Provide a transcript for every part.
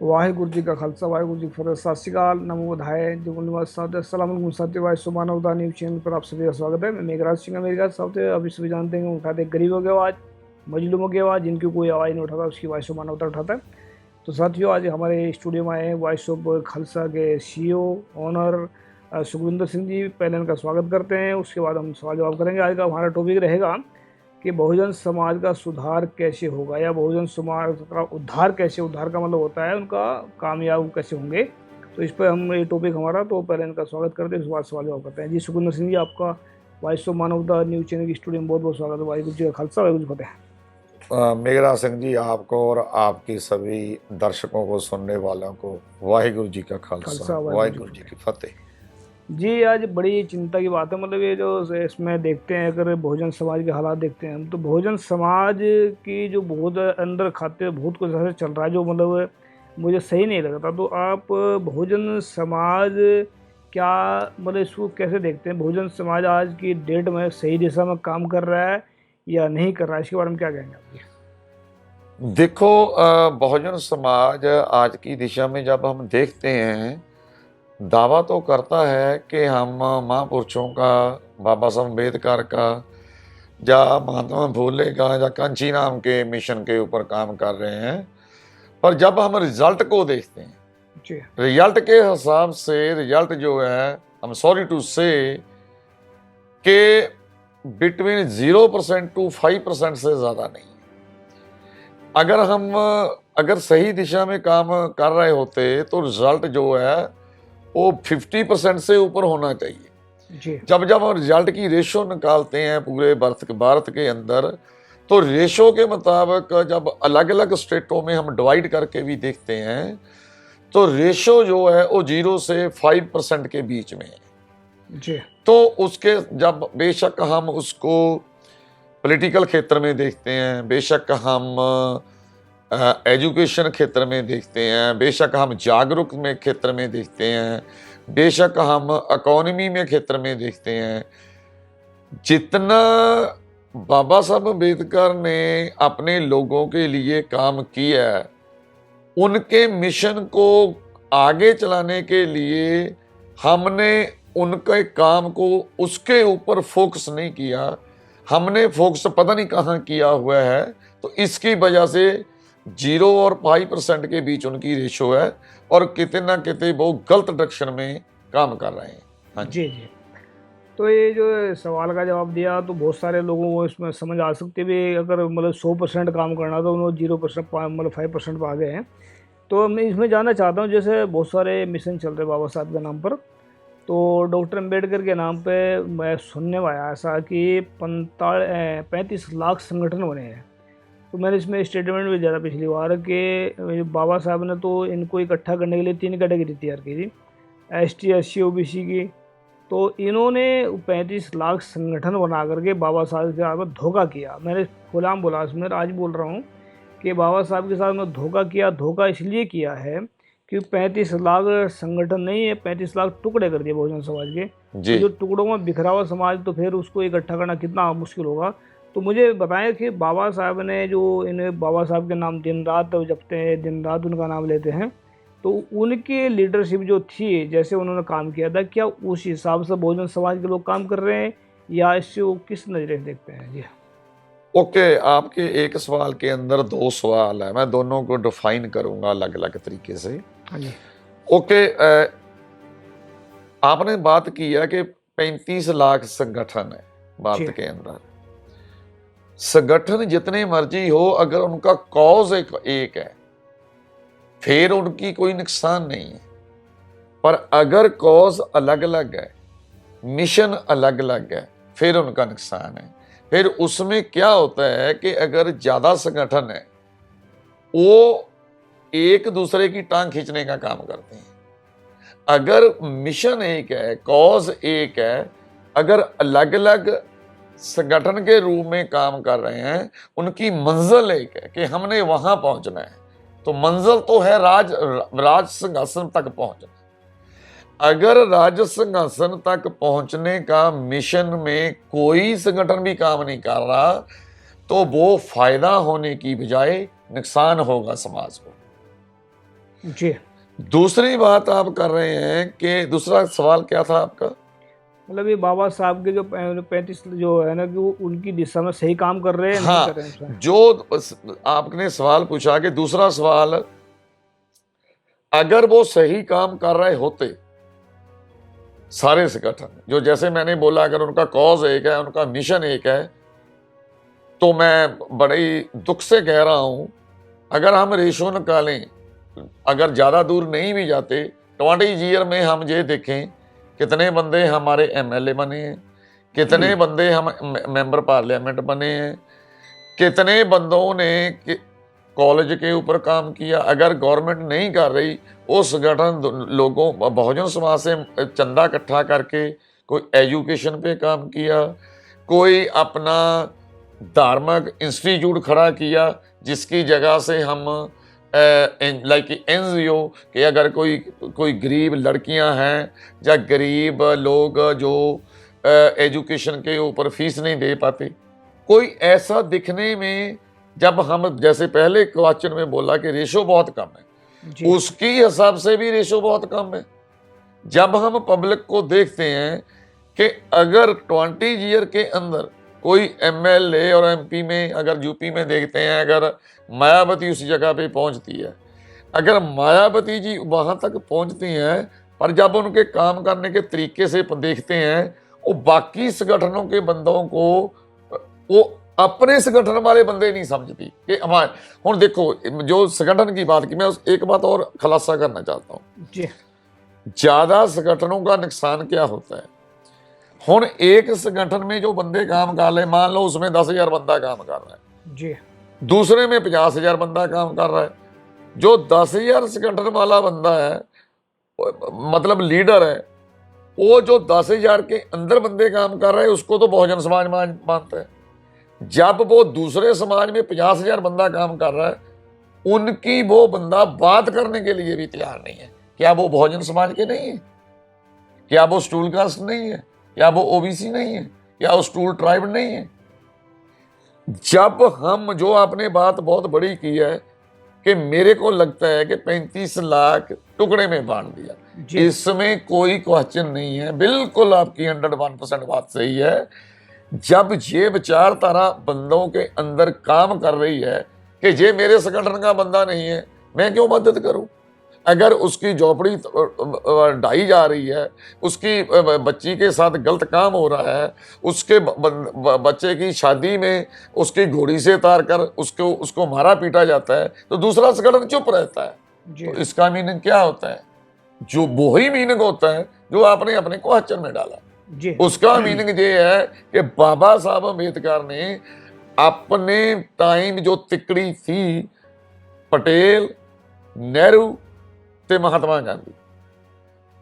वाहिगुरु जी का खालसा वाहिगुरु जी की फतेह। सत श्री अकाल, नमो बुधाय जो अस्सलाम सत्यवाय सुमानवता न्यूज चैनल पर आप सभी का स्वागत है। मैं मेघराज सिंह मेरे साथ अभी सभी जानते हैं उठाते गरीबों की आवाज़, मजलूमों की आवाज़, जिनकी कोई आवाज़ नहीं उठाता उसकी आवाज़ सुमानवता उठाता है। तो साथियों, आज हमारे स्टूडियो में आए हैं वॉइस ऑफ खालसा के सीईओ ऑनर सुखविंदर सिंह जी। पहले इनका स्वागत करते हैं, उसके बाद हम सवाल जवाब करेंगे। आज का हमारा टॉपिक रहेगा कि बहुजन समाज का सुधार कैसे होगा, या बहुजन समाज का उद्धार कैसे, उद्धार का मतलब होता है उनका कामयाब कैसे होंगे। तो इस पर हम ये टॉपिक हमारा, तो पहले इनका स्वागत करते हैं, उसके बाद सवाल जवाब करते हैं। जी सुखविंदर सिंह जी, आपका वॉइस ऑफ मानवता न्यूज चैनल की स्टूडियो में बहुत बहुत स्वागत है। वाहिगुरू जी का खालसा वाहिगुरू जी की फतेह। मेघराज सिंह जी, आपको और आपकी सभी दर्शकों को, सुनने वालों को वाहिगुरु जी का खालसा वाहिगुरु जी की फतेह। जी, आज बड़ी चिंता की बात है, मतलब ये जो इसमें देखते हैं, अगर बहुजन समाज के हालात देखते हैं हम, तो बहुजन समाज की जो बहुत अंदर खाते बहुत कुछ ऐसा चल रहा है जो मतलब मुझे सही नहीं लगता। तो आप बहुजन समाज क्या, मतलब इसको कैसे देखते हैं? बहुजन समाज आज की डेट में सही दिशा में काम कर रहा है या नहीं कर रहा है, इसके बारे में क्या कहेंगे आप? देखो, बहुजन समाज आज की दिशा में जब हम देखते हैं, दावा तो करता है कि हम महापुरुषों का, बाबा साहब अम्बेडकर का, या महात्मा फुले का, या कांची नाम के मिशन के ऊपर काम कर रहे हैं। पर जब हम रिजल्ट को देखते हैं, जी रिजल्ट के हिसाब से, रिजल्ट जो है, आई एम सॉरी टू से कि बिटवीन 0% टू 5% से ज़्यादा नहीं। अगर सही दिशा में काम कर रहे होते तो रिजल्ट जो है वो 50% से ऊपर होना चाहिए। जी जब जब हम रिजल्ट की रेशो निकालते हैं पूरे भारत के अंदर, तो रेशो के मुताबिक जब अलग अलग स्टेटों में हम डिवाइड करके भी देखते हैं, तो रेशो जो है वो 0 से 5% के बीच में है। जी तो उसके जब बेशक हम उसको पॉलिटिकल क्षेत्र में देखते हैं, बेशक हम एजुकेशन क्षेत्र में देखते हैं, बेशक हम जागरूक में क्षेत्र में देखते हैं, बेशक हम इकोनॉमी में क्षेत्र में देखते हैं, जितना बाबा साहब अम्बेडकर ने अपने लोगों के लिए काम किया है, उनके मिशन को आगे चलाने के लिए हमने उनके काम को उसके ऊपर फोकस नहीं किया, हमने फोकस पता नहीं कहाँ किया हुआ है। तो इसकी वजह से 0 और 5% के बीच उनकी रेशो है, और कितने ना कितने वो गलत डायरेक्शन में काम कर रहे हैं। हाँ जी। जी जी। तो ये जो सवाल का जवाब दिया, तो बहुत सारे लोगों को इसमें समझ आ सकती भी, अगर मतलब 100% काम करना तो उन्होंने 0% मतलब 5% पर आ गए हैं। तो मैं इसमें जानना चाहता हूँ, जैसे बहुत सारे मिशन चल रहे बाबा साहब के नाम पर, तो डॉक्टर अम्बेडकर के नाम पे मैं सुनने में आया ऐसा कि 35 लाख संगठन बने हैं। तो मैंने इसमें स्टेटमेंट भी दिया था पिछली बार कि बाबा साहब ने तो इनको इकट्ठा करने के लिए 3 कैटेगरी तैयार की थी, ST SC OBC की। तो इन्होंने 35 लाख संगठन बना करके बाबा साहब के साथ में धोखा किया। मैंने खुलाम बोला, इसमें आज बोल रहा हूँ कि बाबा साहब के साथ में धोखा किया। धोखा इसलिए किया है कि 35 लाख संगठन नहीं है, 35 लाख टुकड़े कर दिए बहुजन समाज के। तो जी जो टुकड़ों में बिखरा हुआ समाज, तो फिर उसको इकट्ठा करना कितना मुश्किल होगा। तो मुझे बताएं कि बाबा साहब ने जो इन्हें, बाबा साहब के नाम दिन रात जपते हैं, दिन रात उनका नाम लेते हैं, तो उनकी लीडरशिप जो थी, जैसे उन्होंने काम किया था, क्या उस हिसाब से बहुजन समाज के लोग काम कर रहे हैं, या इससे वो किस नज़रिए से देखते हैं? जी ओके, आपके एक सवाल के अंदर 2 सवाल है, मैं दोनों को डिफाइन करूंगा अलग अलग तरीके से। हाँ जी ओके, आपने बात की है कि 35 लाख संगठन है जी भारत के अंदर। संगठन जितने मर्जी हो, अगर उनका कॉज एक है, फिर उनकी कोई नुकसान नहीं है। पर अगर कॉज अलग अलग है, मिशन अलग अलग है, फिर उनका नुकसान है। फिर उसमें क्या होता है कि अगर ज्यादा संगठन है, वो एक दूसरे की टांग खींचने का काम करते हैं। अगर मिशन एक है, कॉज एक है, अगर अलग अलग संगठन के रूप में काम कर रहे हैं, उनकी मंजिल एक है कि हमने वहां पहुंचना है, तो मंजिल तो है राज सिंहासन तक पहुंचना। अगर राज सिंहासन तक पहुंचने का मिशन में कोई संगठन भी काम नहीं कर रहा, तो वो फायदा होने की बजाय नुकसान होगा समाज को। जी। दूसरी बात आप कर रहे हैं कि दूसरा सवाल क्या था आपका? मतलब ये बाबा साहब के जो 35 जो है ना कि वो उनकी दिशा में सही काम कर रहे हैं या नहीं कर हाँ, रहे हैं उसमें? आपने सवाल पूछा कि दूसरा सवाल, अगर वो सही काम कर रहे होते सारे संगठन, जो जैसे मैंने बोला अगर उनका कॉज एक है, उनका मिशन एक है, तो मैं बड़े ही दुख से कह रहा हूं, अगर हम रेशो निकालें, अगर ज्यादा दूर नहीं भी जाते, 20 ईयर में हम ये देखें कितने बंदे हमारे एमएलए बने हैं, कितने बंदे हम मेंबर पार्लियामेंट बने हैं, कितने बंदों ने कॉलेज के ऊपर काम किया। अगर गवर्नमेंट नहीं कर रही, वो संगठन लोगों बहुजन समाज से चंदा इकट्ठा करके कोई एजुकेशन पे काम किया, कोई अपना धार्मिक इंस्टीट्यूट खड़ा किया जिसकी जगह से हम लाइक एनजीओ कि अगर कोई कोई गरीब लड़कियां हैं या गरीब लोग जो एजुकेशन के ऊपर फीस नहीं दे पाते, कोई ऐसा दिखने में, जब हम जैसे पहले क्वेश्चन में बोला कि रेशो बहुत कम है, जी। उसकी हिसाब से भी रेशो बहुत कम है। जब हम पब्लिक को देखते हैं कि अगर 20 ईयर के अंदर कोई एमएलए और एमपी में, अगर यूपी में देखते हैं, अगर मायावती उस जगह पे पहुंचती है, अगर मायावती जी वहां तक पहुंचती हैं, पर जब उनके काम करने के तरीके से देखते हैं, वो बाकी संगठनों के बंदों को वो अपने संगठन वाले बंदे नहीं समझती कि हमारे। हुण देखो, जो संगठन की बात की, मैं एक बात और खुलासा करना चाहता हूं। जी। ज्यादा संगठनों का नुकसान क्या होता है? हुण एक संगठन में जो बंदे काम कर रहे, मान लो उसमें 10,000 बंदा काम कर रहा है, जी। दूसरे में 50,000 बंदा काम कर रहा है। जो 10,000 संगठन वाला बंदा है, मतलब लीडर है, वो जो 10,000 के अंदर बंदे काम कर रहे हैं, उसको तो बहुजन समाज मानता है। जब वो दूसरे समाज में 50,000 बंदा काम कर रहा है, उनकी वो बंदा बात करने के लिए भी तैयार नहीं है। क्या वो बहुजन समाज के नहीं है? क्या वो स्टूल कास्ट नहीं है? क्या वो ओबीसी नहीं है? क्या वो स्टूल ट्राइब नहीं है? जब हम, जो आपने बात बहुत बड़ी की है कि मेरे को लगता है कि 35 लाख टुकड़े में बांट दिया, इसमें कोई क्वेश्चन नहीं है। बिल्कुल आपकी 101% बात सही है। जब ये विचारधारा बंदों के अंदर काम कर रही है कि ये मेरे संगठन का बंदा नहीं है, मैं क्यों मदद करूं? अगर उसकी झोपड़ी ढाई जा रही है, उसकी बच्ची के साथ गलत काम हो रहा है, उसके बच्चे की शादी में उसकी घोड़ी से तार कर उसको मारा पीटा जाता है, तो दूसरा संगठन चुप रहता है। तो इसका मीनिंग क्या होता है? जो वही मीनिंग होता है जो आपने अपने क्वेश्चन में डाला। जी। उसका मीनिंग ये है कि बाबा साहब अम्बेडकर ने अपने टाइम जो तिकड़ी थी, पटेल, नेहरू ते महात्मा गांधी,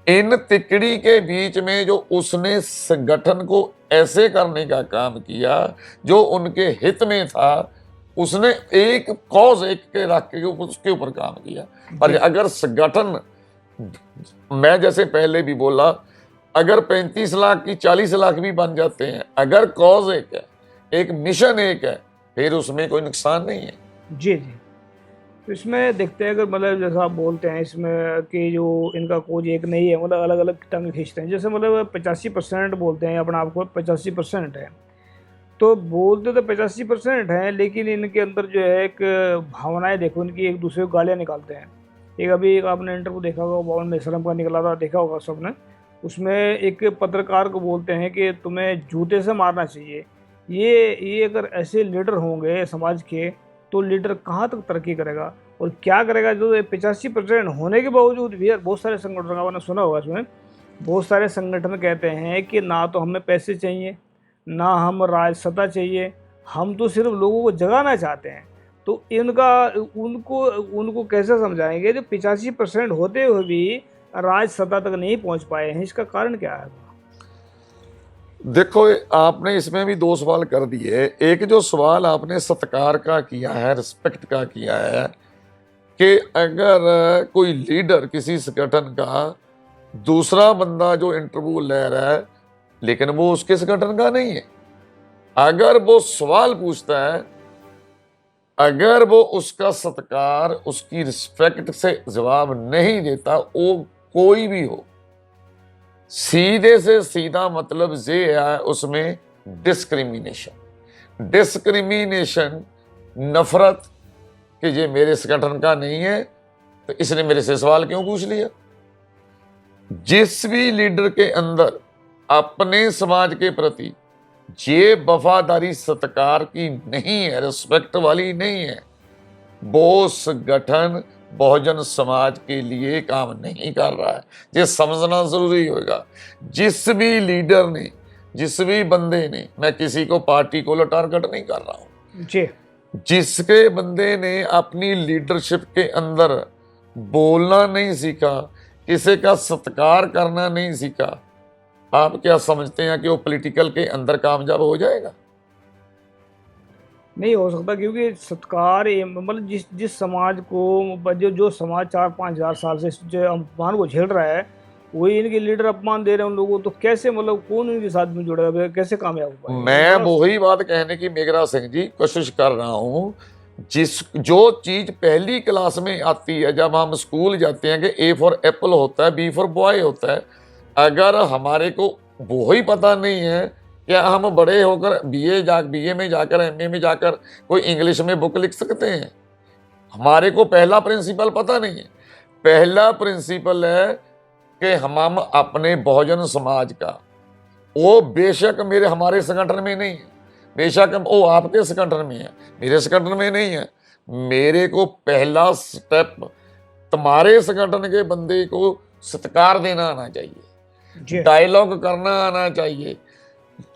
इन तिकड़ी के बीच में जो उसने संगठन को ऐसे करने का काम किया जो उनके हित में था, उसने एक कॉज एक के रख के उसके ऊपर काम किया। पर अगर संगठन, मैं जैसे पहले भी बोला, अगर 35 लाख की 40 लाख भी बन जाते हैं, अगर कॉज एक है, एक मिशन एक है, फिर उसमें कोई नुकसान नहीं है। जी। जी। तो इसमें देखते हैं, अगर मतलब जैसा आप बोलते हैं इसमें कि जो इनका कोच एक नहीं है, मतलब अलग अलग टंग खींचते हैं, जैसे मतलब 85% बोलते हैं अपना आपको 85% है, तो बोलते तो 85% हैं, लेकिन इनके अंदर जो है एक भावनाएं देखो इनकी, एक दूसरे को गालियाँ निकालते हैं। एक अभी एक आपने इंटरव्यू देखा होगा, बावन मेसरम का निकला था, देखा होगा सबने। उसमें एक पत्रकार को बोलते हैं कि तुम्हें जूते से मारना चाहिए। ये अगर ऐसे लीडर होंगे समाज के, तो लीडर कहाँ तक तरक्की करेगा और क्या करेगा? जो 85% होने के बावजूद भी यार बहुत सारे संगठनों का मैंने सुना होगा, इसमें बहुत सारे संगठन कहते हैं कि ना तो हमें पैसे चाहिए, ना हम राज सत्ता चाहिए, हम तो सिर्फ लोगों को जगाना चाहते हैं। तो इनका उनको उनको कैसे समझाएंगे जो 85% होते हुए भी राज सत्ता तक नहीं पहुंच पाए हैं? इसका कारण क्या है? देखो, आपने इसमें भी 2 सवाल कर दिए। एक जो सवाल आपने सत्कार का किया है, रिस्पेक्ट का किया है, कि अगर कोई लीडर किसी संगठन का, दूसरा बंदा जो इंटरव्यू ले रहा है लेकिन वो उसके संगठन का नहीं है, अगर वो सवाल पूछता है, अगर वो उसका सत्कार, उसकी रिस्पेक्ट से जवाब नहीं देता, वो कोई भी हो, सीधे से सीधा मतलब ये है उसमें डिस्क्रिमिनेशन, नफरत कि ये मेरे संगठन का नहीं है तो इसने मेरे से सवाल क्यों पूछ लिया। जिस भी लीडर के अंदर अपने समाज के प्रति ये वफादारी सत्कार की नहीं है, रिस्पेक्ट वाली नहीं है, वो संगठन बहुजन समाज के लिए काम नहीं कर रहा है। ये समझना जरूरी होगा। जिस भी लीडर ने, जिस भी बंदे ने, मैं किसी को पार्टी को टारगेट नहीं कर रहा हूं जी, जिसके बंदे ने अपनी लीडरशिप के अंदर बोलना नहीं सीखा, किसी का सत्कार करना नहीं सीखा, आप क्या समझते हैं कि वो पॉलिटिकल के अंदर कामयाब हो जाएगा? नहीं हो सकता, क्योंकि सत्कार मतलब जिस जिस समाज को जो समाज 4-5 हज़ार साल से जो अपमान को झेल रहा है, वही इनके लीडर अपमान दे रहे हैं उन लोगों को, तो कैसे मतलब कौन इनके साथ में जुड़ेगा, कैसे कामयाब हो पाएगा? मैं वही बात कहने की मेघराज सिंह जी कोशिश कर रहा हूं। जो चीज पहली क्लास में आती है, जब हम स्कूल जाते हैं कि ए फॉर एप्पल होता है, बी फॉर बॉय होता है, अगर हमारे को वो ही पता नहीं है, क्या हम बड़े होकर बीए में जाकर, एमए में जाकर कोई इंग्लिश में बुक लिख सकते हैं? हमारे को पहला प्रिंसिपल पता नहीं है। पहला प्रिंसिपल है कि हम अपने बहुजन समाज का, वो बेशक हमारे संगठन में नहीं है, बेशक वो आपके संगठन में है, मेरे संगठन में नहीं है, मेरे को पहला स्टेप तुम्हारे संगठन के बंदे को सत्कार देना आना चाहिए, डायलॉग करना आना चाहिए।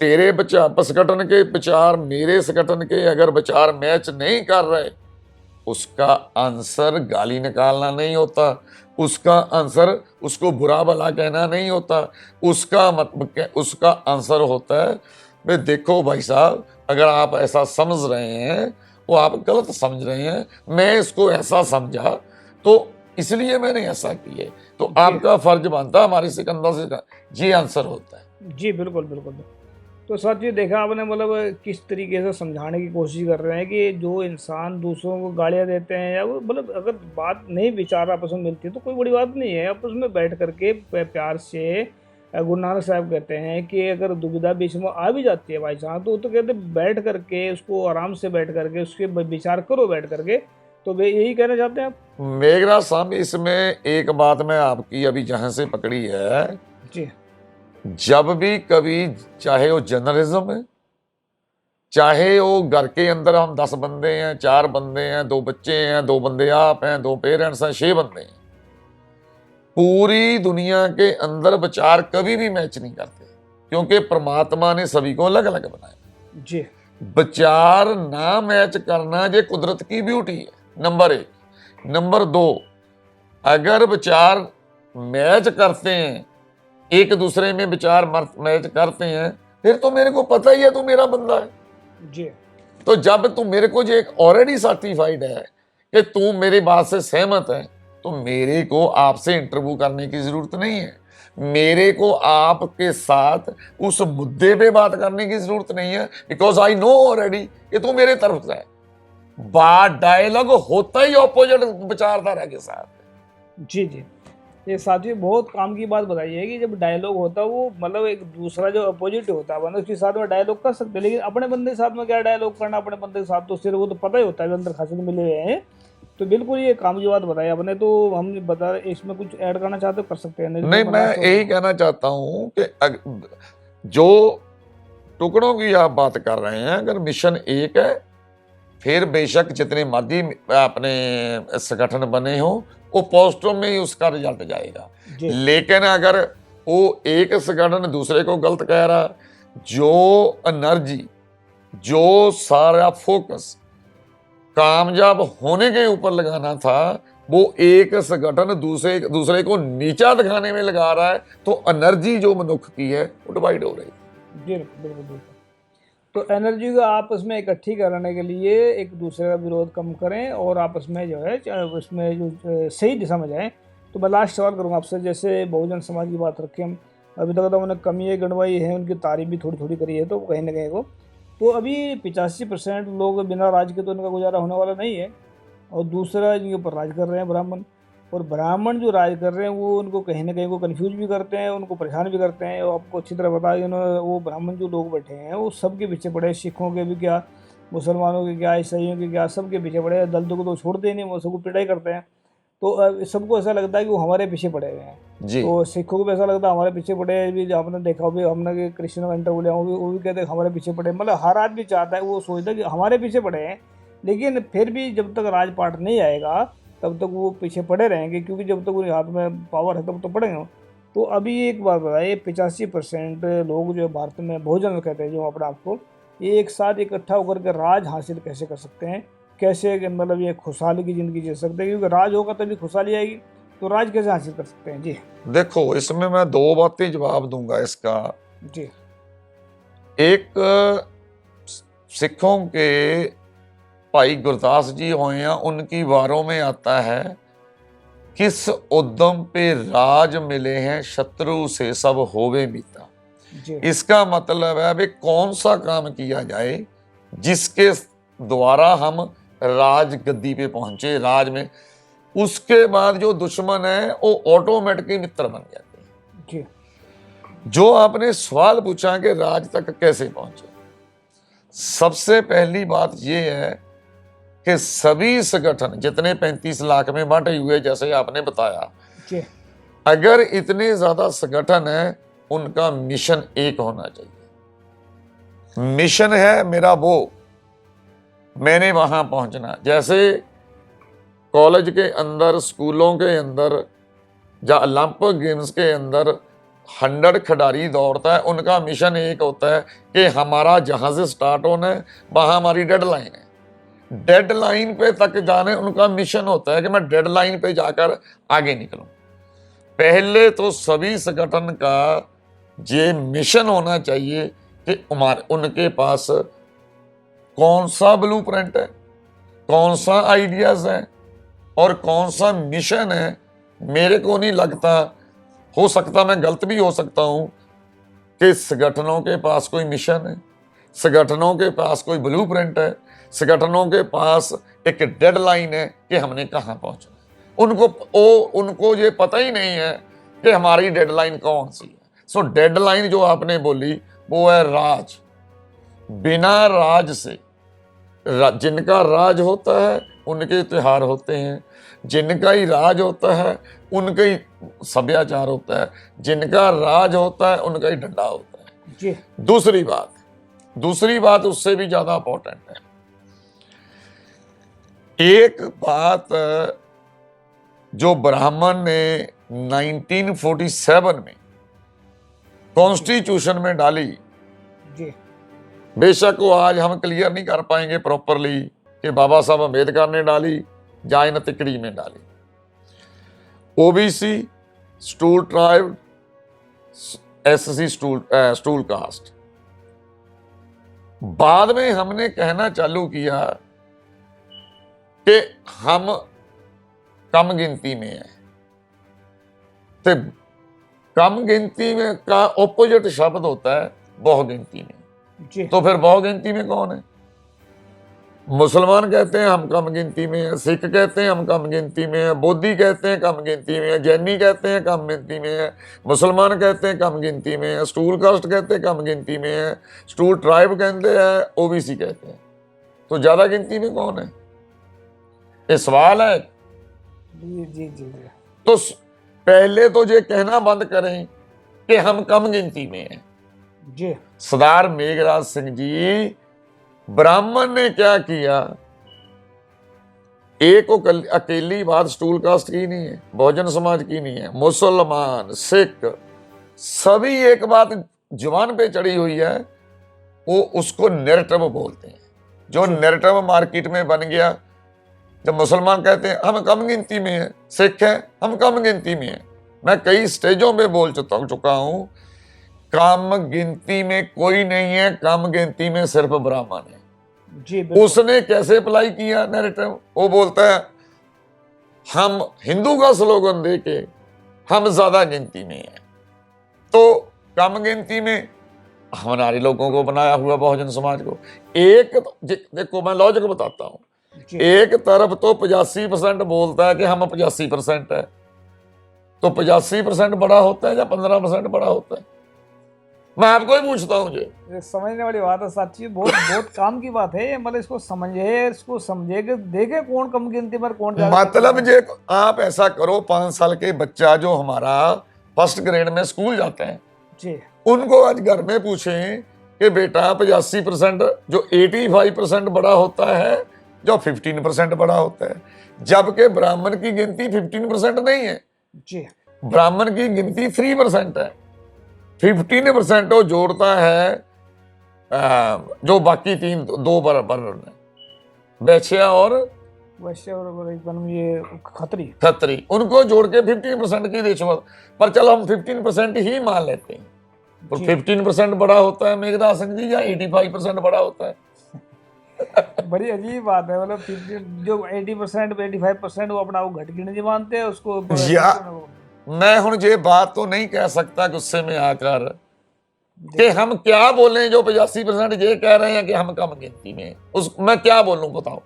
तेरे संगठन के विचार मेरे संगठन के अगर विचार मैच नहीं कर रहे, उसका आंसर गाली निकालना नहीं होता, उसका आंसर उसको बुरा भला कहना नहीं होता, उसका आंसर होता है भाई देखो भाई साहब, अगर आप ऐसा समझ रहे हैं वो आप गलत समझ रहे हैं, मैं इसको ऐसा समझा तो इसलिए मैंने ऐसा किया, तो आपका फर्ज बनता हमारे सिकंदर से, ये आंसर होता है। जी बिल्कुल बिल्कुल। तो साथियों, देखा आपने मतलब किस तरीके से समझाने की कोशिश कर रहे हैं कि जो इंसान दूसरों को गालियां देते हैं, या वो मतलब अगर बात नहीं विचार आपस में मिलती है तो कोई बड़ी बात नहीं है, आपस में बैठ करके प्यार से, गुरु नानक साहब कहते हैं कि अगर दुविधा बीच में आ भी जाती है भाई साहब, तो कहते बैठ करके उसको आराम से बैठ करके उसके विचार करो बैठ करके। तो वे यही कहना चाहते हैं आप? मेघराज साहब, इसमें एक बात मैं आपकी अभी जहां से पकड़ी है जी, जब भी कभी, चाहे वो जर्नलिज्म है, चाहे वो घर के अंदर हम 10 बंदे हैं, 4 बंदे हैं, 2 बच्चे हैं, 2 बंदे आप हैं, 2 पेरेंट्स हैं, 6 बंदे हैं, पूरी दुनिया के अंदर विचार कभी भी मैच नहीं करते, क्योंकि परमात्मा ने सभी को अलग अलग बनाया। जी, विचार ना मैच करना ये कुदरत की ब्यूटी है, नंबर 1। नंबर 2, अगर विचार मैच करते हैं, एक दूसरे में विचार मैच करते हैं, फिर तो मेरे को पता ही है तू मेरा बंदा है। जी, तो जब तू मेरे को जो एक ऑलरेडी सर्टिफाइड है कि तू मेरी बात से सहमत है, तो मेरे को आपसे इंटरव्यू करने की जरूरत नहीं है, मेरे को आपके साथ उस मुद्दे पे बात करने की जरूरत नहीं है, बिकॉज आई नो ऑलरेडी कि तू मेरे तरफ से है। बात डायलॉग होता ही ऑपोजिट विचारधारा के साथ। जी, जी। ये साथियों बहुत काम की बात बताई है कि जब डायलॉग होता है वो मतलब एक दूसरा जो अपोजिट होता है मतलब उसके साथ में डायलॉग कर सकते हैं, लेकिन अपने बंदे के साथ में क्या डायलॉग करना, अपने बंदे के साथ तो सिर्फ वो तो पता ही होता है, अंदर खासियत मिले हुए हैं। तो बिल्कुल ये काम की बात बताई आपने। तो हम बता, इसमें कुछ ऐड करना चाहते हो कर सकते हैं? नहीं, मैं यही कहना चाहता हूं कि जो टुकड़ों की आप बात कर रहे हैं, अगर मिशन एक है, फिर बेशक जितने मर्जी अपने संगठन बने हो, वो पोस्टों में ही उसका रिजल्ट जाएगा। लेकिन अगर वो एक संगठन दूसरे को गलत कह रहा, जो एनर्जी, जो सारा फोकस कामयाब होने के ऊपर लगाना था, वो एक संगठन दूसरे को नीचा दिखाने में लगा रहा है, तो एनर्जी जो मनुष्य की है वो डिवाइड हो रही है। बिल्कुल बिल्कुल बिल्कुल। तो एनर्जी को आपस में इकट्ठी करने के लिए एक दूसरे का विरोध कम करें और आपस में जो है उसमें जो सही दिशा में जाएं। तो मैं लास्ट सवाल करूँगा आपसे, जैसे बहुजन समाज की बात रखें हम, अभी तक तो उन्होंने कमियाँ गणवाई है, उनकी तारीफ भी थोड़ी थोड़ी करी है, तो कहीं ना कहीं को तो अभी 85% लोग बिना राज के तो इनका गुजारा होने वाला नहीं है। और दूसरा, इनके ऊपर राज कर रहे हैं ब्राह्मण। और ब्राह्मण जो राज कर रहे हैं वो उनको कहीं ना कहीं को कन्फ्यूज भी करते हैं, उनको परेशान भी करते हैं। और आपको अच्छी तरह पता है कि वो ब्राह्मण जो लोग बैठे हैं वो सबके पीछे पड़े हैं, सिखों के भी क्या, मुसलमानों के क्या, ईसाइयों के क्या, सबके पीछे पड़े हैं। दलितों को तो छोड़ते ही नहीं, वो सबको पिटाई करते हैं। तो सबको ऐसा लगता है कि वो हमारे पीछे पड़े हुए हैं। जी तो सिखों को भी ऐसा लगता है हमारे पीछे पड़े हैं। भी आपने देखा भी, हमने कि क्रिश्चियनों का इंटरव्यू लिया, वो भी कहते हैं हमारे पीछे पड़े हैं। मतलब हर आदमी चाहता है, वो सोचता है कि हमारे पीछे पड़े हैं। लेकिन फिर भी जब तक राजपाट नहीं आएगा तब तक वो पीछे पड़े रहेंगे, क्योंकि जब तक उनके हाथ में पावर है तब तो पड़ेंगे। तो अभी एक बात बताइए, 85% लोग जो भारत में बहुजन कहते हैं जो अपने आपको, ये एक साथ इकट्ठा होकर के राज हासिल कैसे कर सकते हैं? कैसे मतलब ये खुशहाली की ज़िंदगी जी सकते हैं? क्योंकि राज होगा तभी खुशहाली आएगी। तो राज कैसे हासिल कर सकते हैं? जी देखो, इसमें मैं दो बातें जवाब दूंगा इसका। जी एक, सिखों के भाई गुरदास जी होए हैं, उनकी वारों में आता है, किस उद्यम पे राज मिले हैं शत्रु से सब होवे मीता। जी इसका मतलब है भी कौन सा काम किया जाए जिसके द्वारा हम राज गद्दी पे पहुंचे, राज में, उसके बाद जो दुश्मन है वो ऑटोमेटिकली मित्र बन जाते हैं। जी जो आपने सवाल पूछा कि राज तक कैसे पहुंचे, सबसे पहली बात यह है कि सभी संगठन जितने 35 लाख में बांटे हुए, जैसे आपने बताया, जी अगर इतने ज्यादा संगठन है, उनका मिशन एक होना चाहिए। मिशन है मेरा वो, मैंने वहां पहुंचना। जैसे कॉलेज के अंदर, स्कूलों के अंदर या ओलंपिक गेम्स के अंदर 100 खिलाड़ी दौड़ता है, उनका मिशन एक होता है कि हमारा जहां से स्टार्ट होना है वहां हमारी डेडलाइन है। डेडलाइन पे तक जाने उनका मिशन होता है कि मैं डेडलाइन पे जाकर आगे निकलूं। पहले तो सभी संगठन का ये मिशन होना चाहिए कि उनके पास कौन सा ब्लूप्रिंट है, कौन सा आइडियाज है और कौन सा मिशन है। मेरे को नहीं लगता, हो सकता मैं गलत भी हो सकता हूं, कि संगठनों के पास कोई मिशन है, संगठनों के पास कोई ब्लूप्रिंट है, संगठनों के पास एक डेडलाइन है कि हमने कहां पहुंचना है। उनको ये पता ही नहीं है कि हमारी डेडलाइन कौन सी है। सो डेडलाइन जो आपने बोली वो है राज। बिना राज से, जिनका राज होता है उनके त्योहार होते हैं, जिनका ही राज होता है उनका ही सभ्याचार होता है, जिनका राज होता है उनका ही डंडा होता है। जी दूसरी बात उससे भी ज्यादा इंपॉर्टेंट है। एक बात जो ब्राह्मण ने 1947 में कॉन्स्टिट्यूशन में डाली, जी बेशक वो आज हम क्लियर नहीं कर पाएंगे प्रॉपरली कि बाबा साहब अम्बेडकर ने डाली या इन तिकड़ी में डाली। OBC, scheduled tribe, SC, scheduled caste. बाद में हमने कहना चालू किया कि हम कम गिनती में है। तो कम गिनती में का ऑपोजिट शब्द होता है बहुगिनती में। जी तो फिर बहुगिनती में कौन है? मुसलमान कहते हैं हम कम गिनती में हैं, सिख कहते हैं हम कम गिनती में हैं, बौद्धि कहते हैं कम गिनती में हैं, जैनी कहते हैं कम गिनती में हैं, मुसलमान कहते हैं कम गिनती में हैं, स्टूल कास्ट कहते हैं कम गिनती में हैं, स्टूल ट्राइब कहते हैं, ओबीसी कहते हैं। तो ज्यादा गिनती में कौन है? ये सवाल है। जी जी जी जी तो पहले तो ये कहना बंद करें कि हम कम गिनती में हैं। जी सरदार मेघराज सिंह जी, ब्राह्मण ने क्या किया? एक अकेली बात स्टूल कास्ट की नहीं है, बहुजन समाज की नहीं है, मुसलमान, सिख, सभी एक बात जुबान पे चढ़ी हुई है, वो उसको नैरेटिव बोलते हैं। जो नैरेटिव मार्केट में बन गया, जब मुसलमान कहते हैं हम कम गिनती में हैं, सिख है हम कम गिनती में हैं। मैं कई स्टेजों पे बोल चुका हूं, कम गिनती में कोई नहीं है, कम गिनती में सिर्फ ब्राह्मण है। जी बिल्कुल। उसने कैसे अप्लाई किया नैरेटिव? वो बोलता है हम हिंदू का स्लोगन देके हम ज्यादा गिनती में हैं। तो कम गिनती में हमारे लोगों को बनाया हुआ बहुजन समाज को। एक देखो मैं लॉजिक बताता हूँ, जी एक तरफ तो 85% बोलता है कि हम 85% है, तो 85% बड़ा होता है या 15% बड़ा होता है? मैं आपको ही पूछता हूँ जी। ये समझने वाली बात है साची, बहुत बहुत काम की बात है ये। मतलब इसको समझे, इसको समझे कि देखे कौन कम गिनती पर कौन ज्यादा मतलब जे आप ऐसा करो, 5 साल के बच्चा जो हमारा फर्स्ट ग्रेड में स्कूल जाते हैं, जी उनको आज घर में पूछें कि बेटा 85% जो 85% बड़ा होता है, जो 15% बड़ा होता है, जबकि ब्राह्मण की गिनती 15% नहीं है, जी ब्राह्मण की गिनती 3% है। 15% वो जोड़ता है जो बाकी दो बराबर वैश्या और वैश्य और एकदम ये खतरी। खत्री, उनको जोड़ के 15% की रिश्वत। पर चलो हम 15% ही मान लेते हैं, तो जी। 15% बड़ा होता है मेघराज सिंह जी या 85% बड़ा होता है? बड़ी अजीब बात है। मतलब 50 जो 80% 85% वो अपना वो घट गिनती मानते हैं उसको या मैं हूं ये बात तो नहीं कह सकता गुस्से में आकर कि हम क्या बोलें, जो 85% ये कह रहे हैं कि हम कम गिनती में, उस मैं क्या बोलूं बताओ।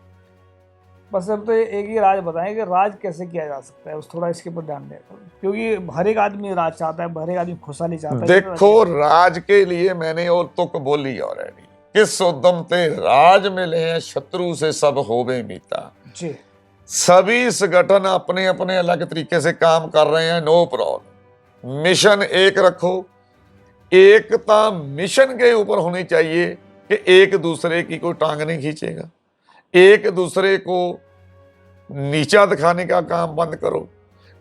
बस अब तो एक ही राज बताएं कि राज कैसे किया जा सकता है, उस थोड़ा इसके ऊपर ध्यान दें, क्योंकि हर एक आदमी राज चाहता है, हर एक आदमी खुशहाली चाहता है। देखो राज के लिए मैंने और तुक बोली ऑलरेडी, किस उद्यम ते राज मिले हैं, शत्रु से सब होवे मीता। जी सभी संगठन अपने अपने अलग तरीके से काम कर रहे हैं, नो प्रॉब्लम। मिशन एक रखो, एकता मिशन के ऊपर होनी चाहिए कि एक दूसरे की कोई टांग नहीं खींचेगा, एक दूसरे को नीचा दिखाने का काम बंद करो।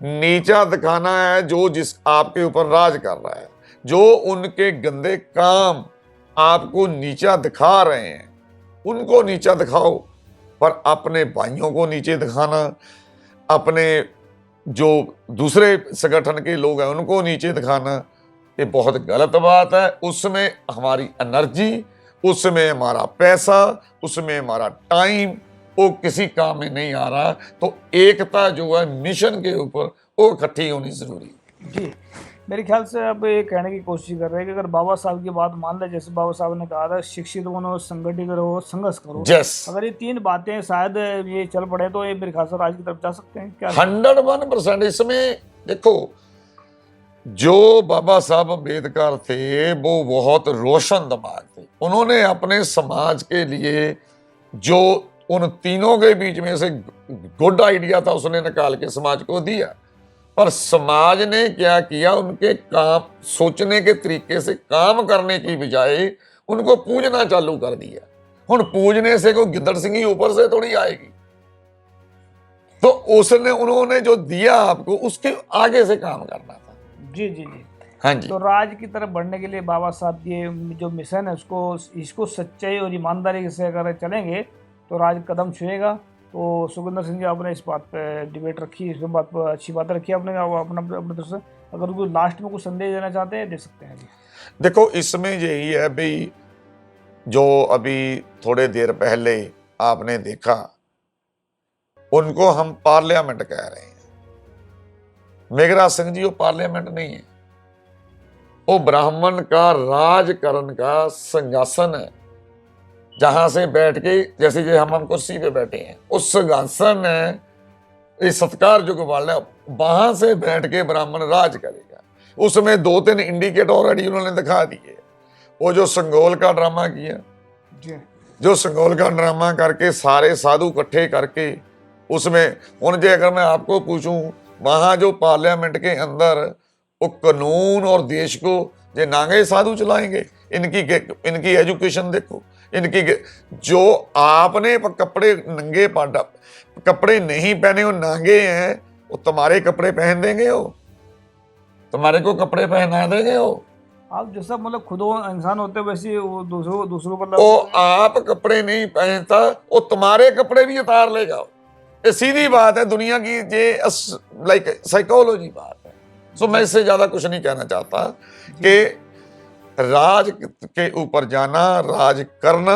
नीचा दिखाना है जो जिस आपके ऊपर राज कर रहा है, जो उनके गंदे काम आपको नीचा दिखा रहे हैं उनको नीचा दिखाओ, पर अपने भाइयों को नीचे दिखाना, अपने जो दूसरे संगठन के लोग हैं उनको नीचे दिखाना, ये बहुत गलत बात है। उसमें हमारी एनर्जी, उसमें हमारा पैसा, उसमें हमारा टाइम वो किसी काम में नहीं आ रहा। तो एकता जो है मिशन के ऊपर वो इकट्ठी होनी जरूरी है। जी मेरे ख्याल से अब ये कहने की कोशिश कर रहे हैं कि अगर बाबा साहब की बात मान ले, जैसे बाबा साहब ने कहा था शिक्षित बनो, संगठित रहो, संघर्ष करो। यस, अगर ये 3 बातें शायद ये चल पड़े तो ये मेरे ख्याल से राज की तरफ जा सकते हैं। क्या 101%। इसमें देखो जो बाबा साहब अम्बेडकर थे वो बहुत रोशन दिमाग थे, उन्होंने अपने समाज के लिए जो उन तीनों के बीच में से गुड आइडिया था उसने निकाल के समाज को दिया। पर समाज ने क्या किया, उनके काम सोचने के तरीके से काम करने की बजाय उनको पूजना चालू कर दिया। हुण पूजने से कोई गिद्दड़ सिंगी ऊपर से थोड़ी आएगी, तो उसने उन्होंने जो दिया आपको उसके आगे से काम करना था। जी जी जी हाँ जी, तो राज की तरफ बढ़ने के लिए बाबा साहब ये जो मिशन है इसको सच्चाई और ईमानदारी से अगर चलेंगे तो राज कदम छुएगा। तो सुखविंदर सिंह जी आपने इस बात पे डिबेट रखी, इस बात पर अच्छी बात रखी आपने अपना अपने तरफ से। अगर कोई लास्ट में कुछ संदेश देना चाहते हैं दे सकते हैं अभी। देखो इसमें यही है भाई, जो अभी थोड़े देर पहले आपने देखा उनको हम पार्लियामेंट कह रहे हैं। मेघराज सिंह जी वो पार्लियामेंट नहीं है, वो ब्राह्मण का राजकरण का सिंहासन है, जहां से बैठ के जैसे जे हम कुर्सी पे बैठे हैं, उस सिंहासन है, ये सत्कार जो वाला है, वहां से बैठ के ब्राह्मण राज करेगा। उसमें 2-3 इंडिकेटर ऑलरेडी उन्होंने दिखा दिए। वो जो संगोल का ड्रामा किया, जो संगोल का ड्रामा करके सारे साधु इकट्ठे करके उसमें उनसे, अगर मैं आपको पूछूं वहां जो पार्लियामेंट के अंदर वो कानून और देश को ये नांगे साधु चलाएंगे। इनकी एजुकेशन देखो, इनकी जो आपने कपड़े नंगे कपड़े नहीं पहने हो, नांगे हैं, वो तुम्हारे कपड़े पहन देंगे, हो तुम्हारे को कपड़े पहना देंगे। हो आप जैसा मतलब खुद इंसान होते वैसे वो दूसरों पर वो आप कपड़े नहीं पहनता, वो तुम्हारे कपड़े भी उतार लेगा। ये सीधी बात है दुनिया की, ये लाइक साइकोलॉजी बात है। सो मैं इससे ज्यादा कुछ नहीं कहना चाहता कि राज के ऊपर जाना, राज करना,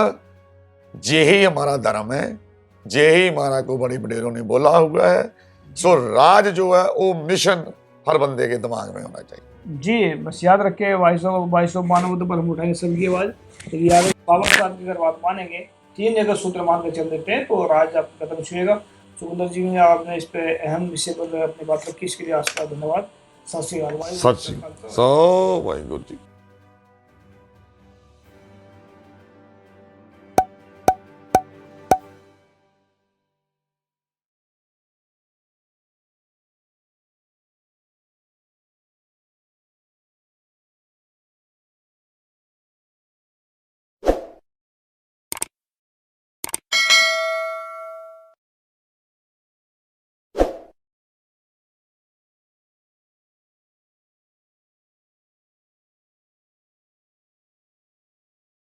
यही हमारा धर्म है, यही हमारा को बड़े बड़ेरों ने बोला हुआ है। सो राज जो है वो मिशन हर बंदे के दिमाग में होना चाहिए। जी बस याद रखे, 2200 मानव पर हम उठाएंगे सबकी आवाज़। लेकिन याद रखें, बाबा साहब की अगर बात मानेंगे, 3 अगर सूत्र मान कर चल देते हैं तो राज आपका कदम छुएगा। सुखविंदर जी ने आपने इस पे अहम विषय पर अपनी बात रखी, इसके लिए आपका धन्यवाद। सत श्री अकाल। सत श्री अकाल। सो वाहिगुरू जी।